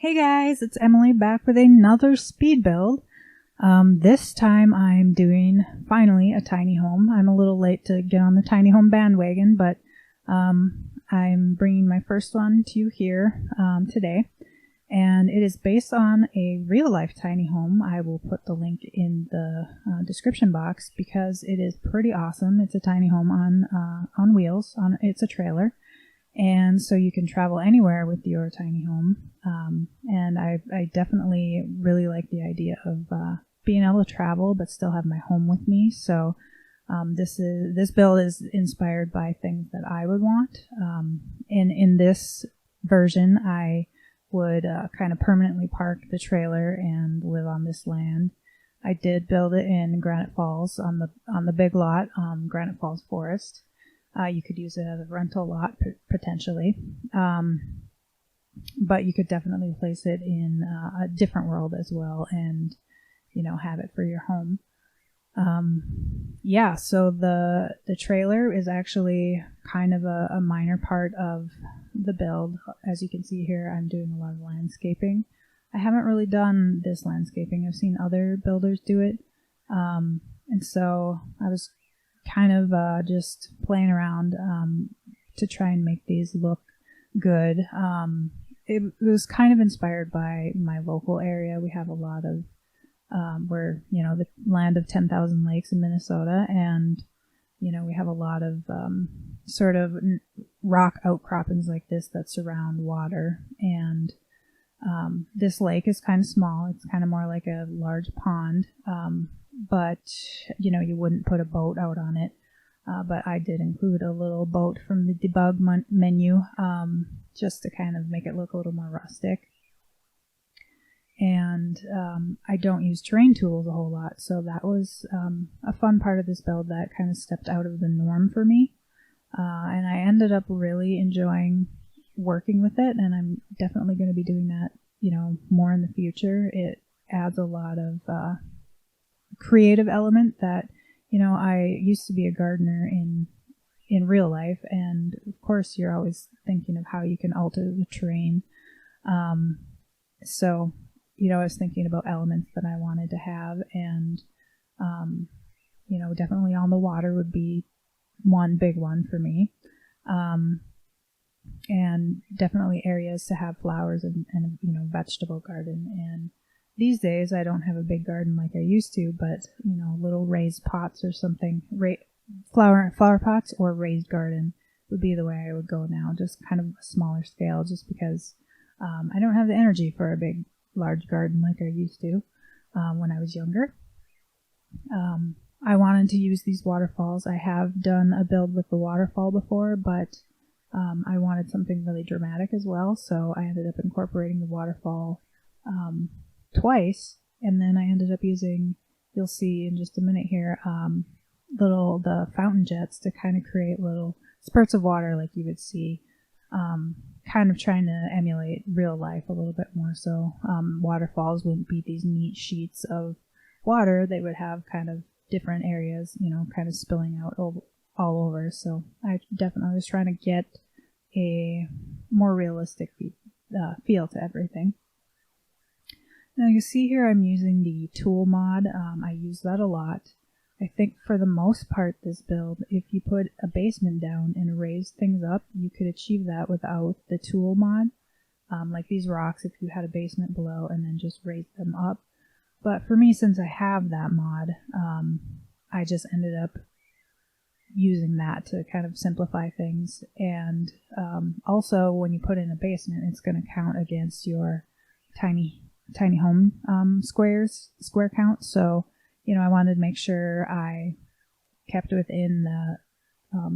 Hey guys, it's Emily back with another speed build. This time I'm doing, finally, a tiny home. I'm a little late to get on the tiny home bandwagon, but I'm bringing my first one to you here today. And it is based on a real-life tiny home. I will put the link in the description box because it is pretty awesome. It's a tiny home on wheels. It's a trailer. And so you can travel anywhere with your tiny home. And I definitely really like the idea of being able to travel but still have my home with me. So this build is inspired by things that I would want. In this version, I would kind of permanently park the trailer and live on this land. I did build it in Granite Falls on the big lot, Granite Falls Forest. You could use it as a rental lot potentially, but you could definitely place it in a different world as well, and have it for your home. So the trailer is actually kind of a minor part of the build. As you can see here, I'm doing a lot of landscaping. I haven't really done this landscaping. I've seen other builders do it, and so I was kind of just playing around to try and make these look good. It was kind of inspired by my local area. We have a lot of we're the land of 10,000 lakes in Minnesota, and we have a lot of sort of rock outcroppings like this that surround water. And this lake is kind of small. It's kind of more like a large pond. But you wouldn't put a boat out on it. But I did include a little boat from the debug menu, just to kind of make it look a little more rustic. And I don't use terrain tools a whole lot, so that was a fun part of this build that kind of stepped out of the norm for me. And I ended up really enjoying working with it, and I'm definitely going to be doing that, more in the future. It adds a lot of creative element that I used to be a gardener in real life, and of course you're always thinking of how you can alter the terrain. So I was thinking about elements that I wanted to have, and definitely on the water would be one big one for me, and definitely areas to have flowers and vegetable garden. And these days, I don't have a big garden like I used to, but, little raised pots or something, flower pots or raised garden would be the way I would go now, just kind of a smaller scale, just because I don't have the energy for a big, large garden like I used to when I was younger. I wanted to use these waterfalls. I have done a build with the waterfall before, but I wanted something really dramatic as well, so I ended up incorporating the waterfall twice, and then I ended up using, you'll see in just a minute here, the fountain jets to kind of create little spurts of water like you would see, kind of trying to emulate real life a little bit more. So waterfalls wouldn't be these neat sheets of water. They would have kind of different areas, kind of spilling out all over. So I definitely was trying to get a more realistic feel to everything. Now you see here I'm using the tool mod. I use that a lot. I think for the most part this build, if you put a basement down and raise things up, you could achieve that without the tool mod. Like these rocks, if you had a basement below and then just raise them up. But for me, since I have that mod, I just ended up using that to kind of simplify things. And also when you put in a basement, it's going to count against your tiny home square count. So I wanted to make sure I kept within the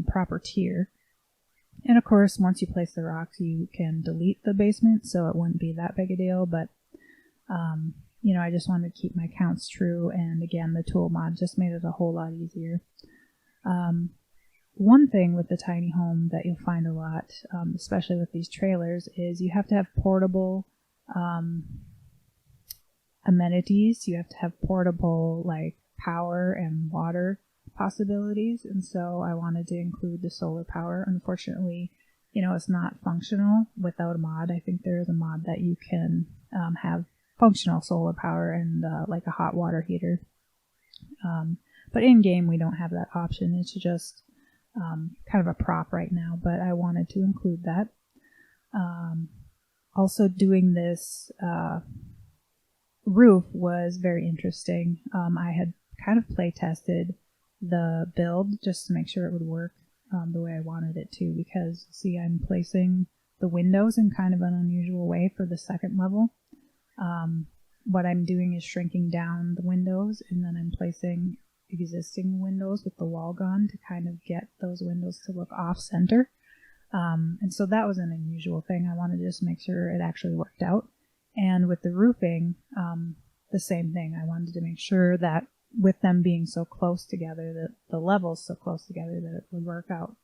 proper tier. And of course, once you place the rocks, you can delete the basement, so it wouldn't be that big a deal. But I just wanted to keep my counts true, and again, the tool mod just made it a whole lot easier. One thing with the tiny home that you'll find a lot, especially with these trailers, is you have to have portable amenities. You have to have portable like power and water possibilities, and so I wanted to include the solar power. Unfortunately, it's not functional without a mod. I think there is a mod that you can have functional solar power and like a hot water heater. But in game we don't have that option. It's just kind of a prop right now, but I wanted to include that. Also doing this roof was very interesting. I had kind of play tested the build just to make sure it would work the way I wanted it to, because see, I'm placing the windows in kind of an unusual way for the second level. What I'm doing is shrinking down the windows, and then I'm placing existing windows with the wall gone to kind of get those windows to look off center. And so that was an unusual thing. I wanted to just make sure it actually worked out. And with the roofing, the same thing. I wanted to make sure that with them being so close together, that the levels so close together, that it would work out.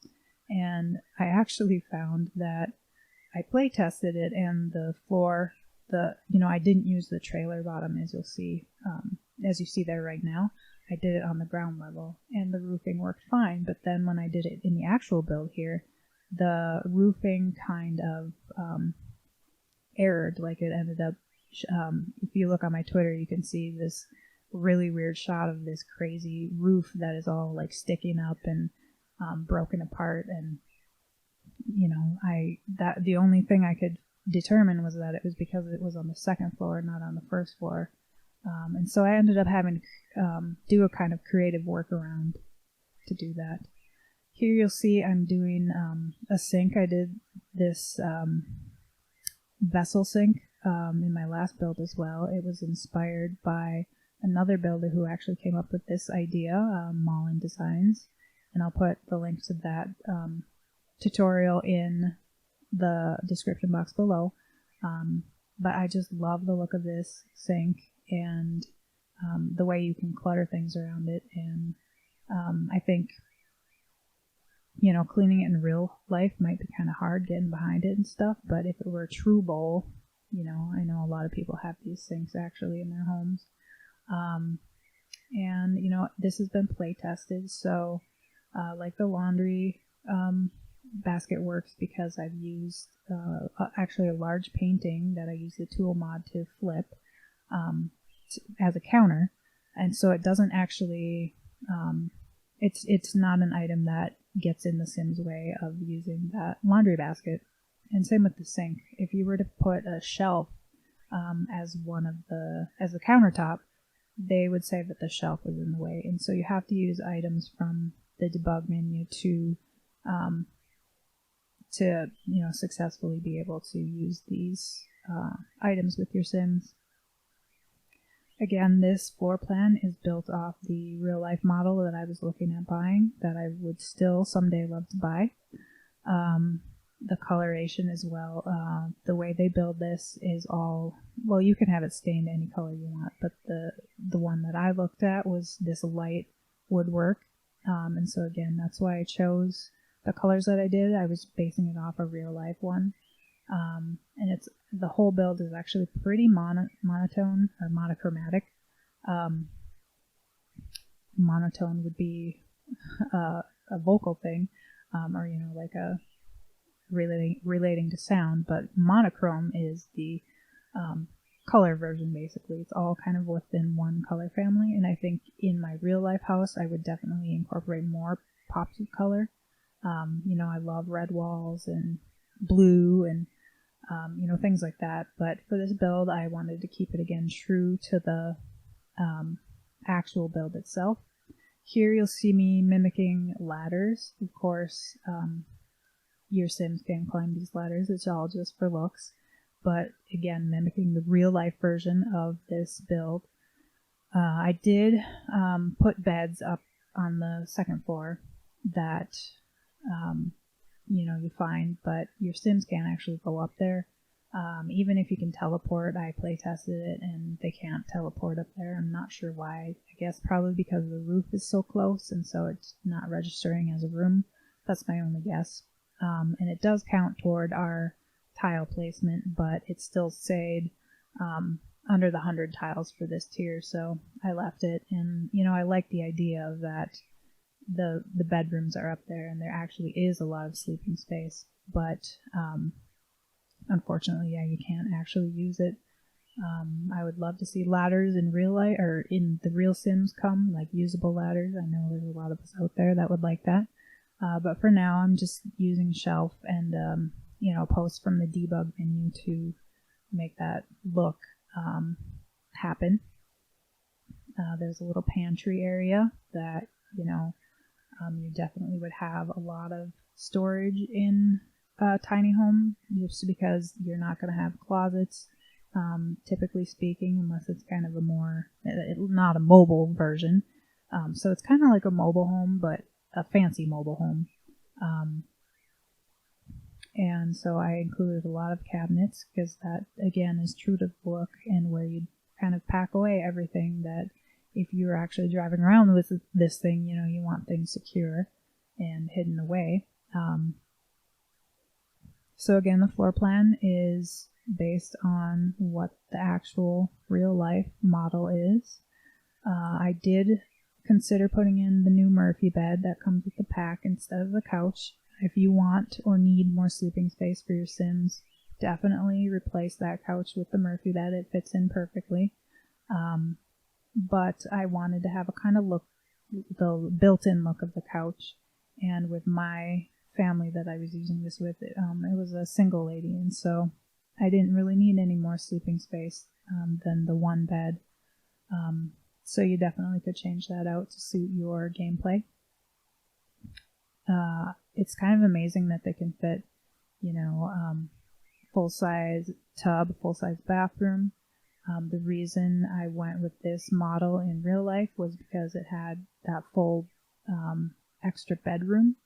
And I actually found that I play tested it, and the floor, I didn't use the trailer bottom, as you'll see, as you see there right now. I did it on the ground level, and the roofing worked fine. But then when I did it in the actual build here, the roofing kind of errored. Like, it ended up, if you look on my Twitter, you can see this really weird shot of this crazy roof that is all like sticking up and broken apart. And the only thing I could determine was that it was because it was on the second floor, not on the first floor. And so I ended up having to do a kind of creative workaround to do that. Here you'll see I'm doing a sink. I did this vessel sink in my last build as well. It was inspired by another builder who actually came up with this idea, Mullen Designs, and I'll put the link to that tutorial in the description box below. But I just love the look of this sink and the way you can clutter things around it. And I think, cleaning it in real life might be kind of hard getting behind it and stuff, but if it were a true bowl, I know a lot of people have these sinks actually in their homes. And this has been play tested, so like the laundry basket works because I've used actually a large painting that I use the tool mod to flip as a counter, and so it doesn't actually it's not an item that gets in the Sims way of using that laundry basket. And same with the sink. If you were to put a shelf as the countertop, they would say that the shelf was in the way, and so you have to use items from the debug menu to successfully be able to use these items with your Sims. Again, this floor plan is built off the real life model that I was looking at buying, that I would still someday love to buy. The coloration as well, the way they build this is all, well, you can have it stained any color you want, but the one that I looked at was this light woodwork, and so again, that's why I chose the colors that I did. I was basing it off a real life one, and the whole build is actually pretty monotone or monochromatic. Monotone would be a vocal thing, or like a relating to sound, but monochrome is the color version. Basically, it's all kind of within one color family, and I think in my real life house I would definitely incorporate more pops of color. I love red walls and blue and things like that, but for this build I wanted to keep it again true to the actual build itself. Here you'll see me mimicking ladders. Of course, your Sims can climb these ladders. It's all just for looks, but again, mimicking the real life version of this build. I did put beds up on the second floor that you find, but your Sims can't actually go up there. Even if you can teleport, I play tested it and they can't teleport up there. I'm not sure why. I guess probably because the roof is so close and so it's not registering as a room. That's my only guess. And it does count toward our tile placement, but it still stayed under the 100 tiles for this tier, so I left it. And I like the idea of that the bedrooms are up there and there actually is a lot of sleeping space. but unfortunately, yeah, you can't actually use it. I would love to see ladders in real life, or in the real Sims come, like usable ladders. I know there's a lot of us out there that would like that. But for now, I'm just using shelf and, posts from the debug menu to make that look happen. There's a little pantry area that, you definitely would have a lot of storage in a tiny home, just because you're not going to have closets, typically speaking, unless it's kind of a more, not a mobile version. So it's kind of like a mobile home, but a fancy mobile home. And so I included a lot of cabinets, because that, again, is true to the look, and where you kind of pack away everything that if you're actually driving around with this thing, you want things secure and hidden away. So again, the floor plan is based on what the actual real life model is. I did consider putting in the new Murphy bed that comes with the pack instead of the couch. If you want or need more sleeping space for your Sims, definitely replace that couch with the Murphy bed. It fits in perfectly. But I wanted to have a kind of look, the built-in look of the couch. And with my family that I was using this with, it was a single lady, and so I didn't really need any more sleeping space than the one bed. So you definitely could change that out to suit your gameplay. It's kind of amazing that they can fit, full-size tub, full-size bathroom. The reason I went with this model in real life was because it had that full extra bedroom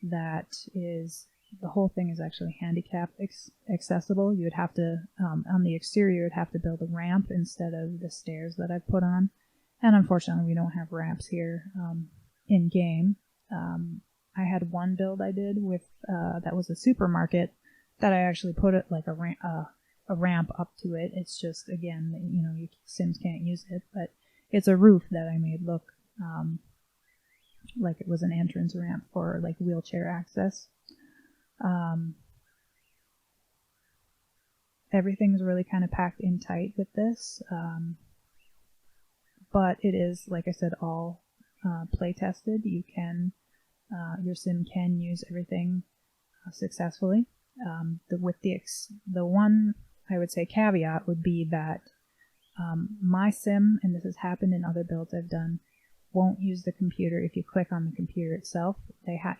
that is, the whole thing is actually handicap accessible. You would have to, on the exterior, you'd have to build a ramp instead of the stairs that I've put on. And unfortunately, we don't have ramps here in game. I had one build I did with, that was a supermarket, that I actually put it like a ramp up to it. It's just, again, you Sims can't use it, but it's a roof that I made look like it was an entrance ramp for like wheelchair access. Everything's really kind of packed in tight with this, but it is, like I said, all play tested. You can, your Sim can use everything successfully. The one, I would say, caveat would be that my Sim, and this has happened in other builds I've done, won't use the computer if you click on the computer itself.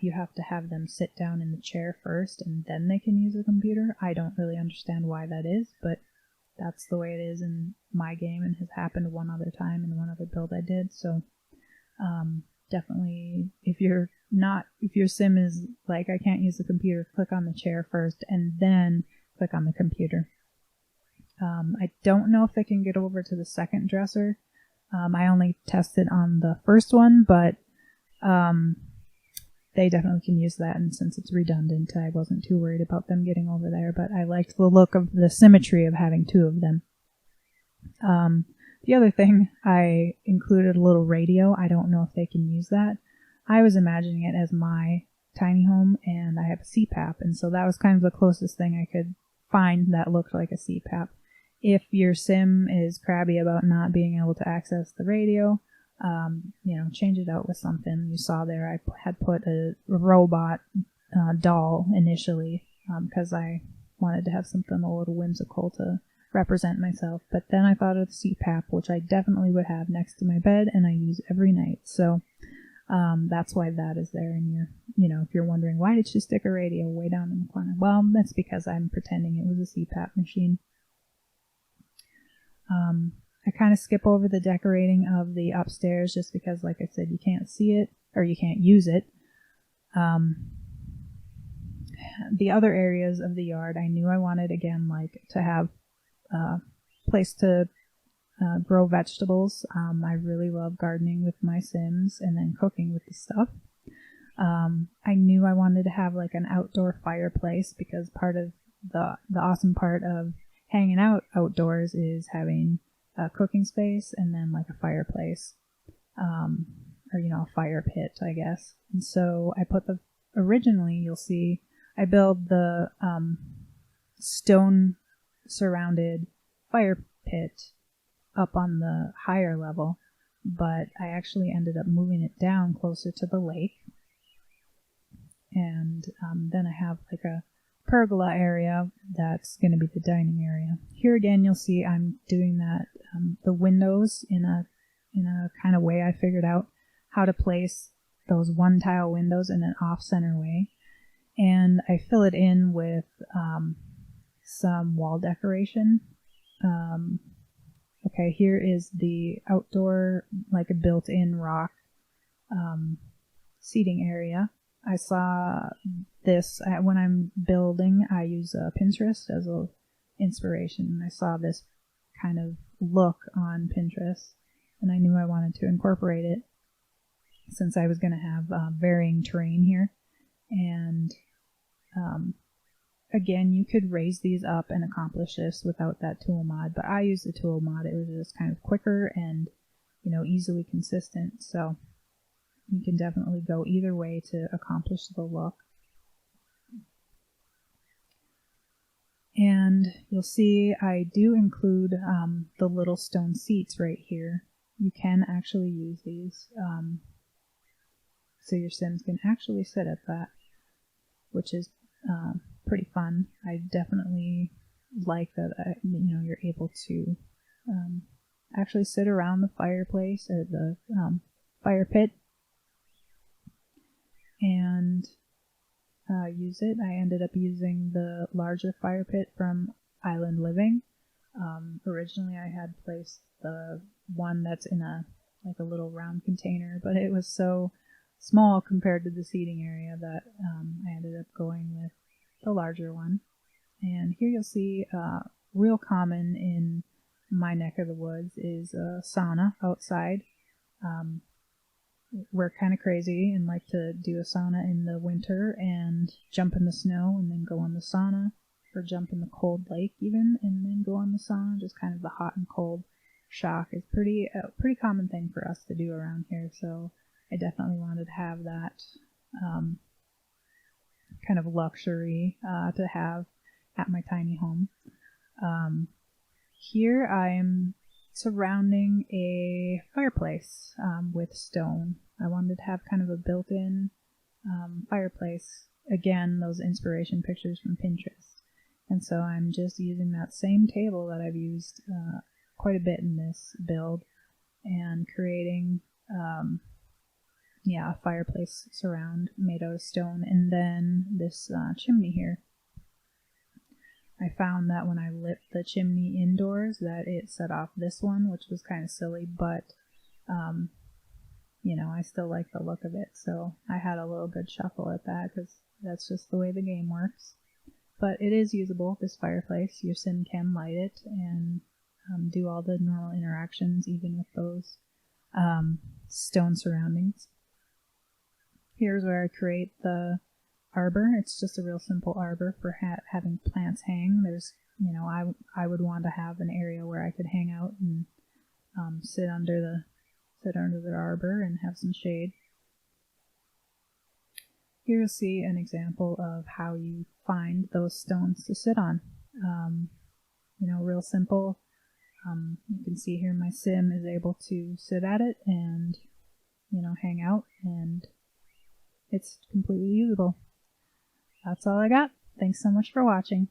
You have to have them sit down in the chair first, and then they can use the computer. I don't really understand why that is, but that's the way it is in my game, and has happened one other time in one other build I did. So definitely, if your Sim is like, I can't use the computer, click on the chair first and then click on the computer. I don't know if they can get over to the second dresser. I only tested on the first one, but they definitely can use that, and since it's redundant, I wasn't too worried about them getting over there, but I liked the look of the symmetry of having two of them. The other thing, I included a little radio. I don't know if they can use that. I was imagining it as my tiny home, and I have a CPAP, and so that was kind of the closest thing I could find that looked like a CPAP. If your Sim is crabby about not being able to access the radio, change it out with something. You saw there I had put a robot doll initially, because I wanted to have something a little whimsical to represent myself. But then I thought of the CPAP, which I definitely would have next to my bed, and I use every night. So that's why that is there. And if you're wondering, why did she stick a radio way down in the corner? Well, that's because I'm pretending it was a CPAP machine. I kind of skip over the decorating of the upstairs just because, like I said, you can't see it, or you can't use it. The other areas of the yard, I knew I wanted, again, like to have a place to grow vegetables. I really love gardening with my Sims and then cooking with the stuff. I knew I wanted to have like an outdoor fireplace, because part of the awesome part of hanging out outdoors is having a cooking space and then like a fireplace, or a fire pit, I guess. And so I put originally, you'll see I build the stone surrounded fire pit up on the higher level, but I actually ended up moving it down closer to the lake. And then I have like a pergola area that's going to be the dining area. Here again, you'll see I'm doing that, the windows in a kind of way I figured out how to place those one tile windows in an off-center way. And I fill it in with some wall decoration. Okay, here is the outdoor, like a built-in rock seating area. I saw this when I'm building. I use Pinterest as an inspiration. I saw this kind of look on Pinterest, and I knew I wanted to incorporate it since I was going to have varying terrain here. And again, you could raise these up and accomplish this without that tool mod, but I used the tool mod. It was just kind of quicker and, easily consistent. So you can definitely go either way to accomplish the look. And you'll see I do include the little stone seats right here. You can actually use these, so your Sims can actually sit at that, which is pretty fun. I definitely like that, you're able to actually sit around the fireplace or the fire pit and use it. I ended up using the larger fire pit from Island Living. Originally I had placed the one that's in a little round container, but it was so small compared to the seating area that I ended up going with the larger one. And here you'll see real common in my neck of the woods is a sauna outside. We're kind of crazy and like to do a sauna in the winter and jump in the snow and then go on the sauna, or jump in the cold lake even and then go on the sauna. Just kind of the hot and cold shock is pretty common thing for us to do around here. So I definitely wanted to have that kind of luxury to have at my tiny home. Here I'm surrounding a fireplace with stone. I wanted to have kind of a built-in fireplace. Again, those inspiration pictures from Pinterest. And so I'm just using that same table that I've used quite a bit in this build and creating a fireplace surround made out of stone. And then this chimney here. I found that when I lit the chimney indoors that it set off this one, which was kind of silly, but I still like the look of it. So I had a little good chuckle at that because that's just the way the game works. But it is usable, this fireplace. Your sim can light it and do all the normal interactions even with those stone surroundings. Here's where I create the arbor. It's just a real simple arbor for having plants hang. There's, I would want to have an area where I could hang out and sit under the arbor and have some shade. Here you'll see an example of how you find those stones to sit on. Real simple. You can see here my sim is able to sit at it and, hang out, and it's completely usable. That's all I got. Thanks so much for watching.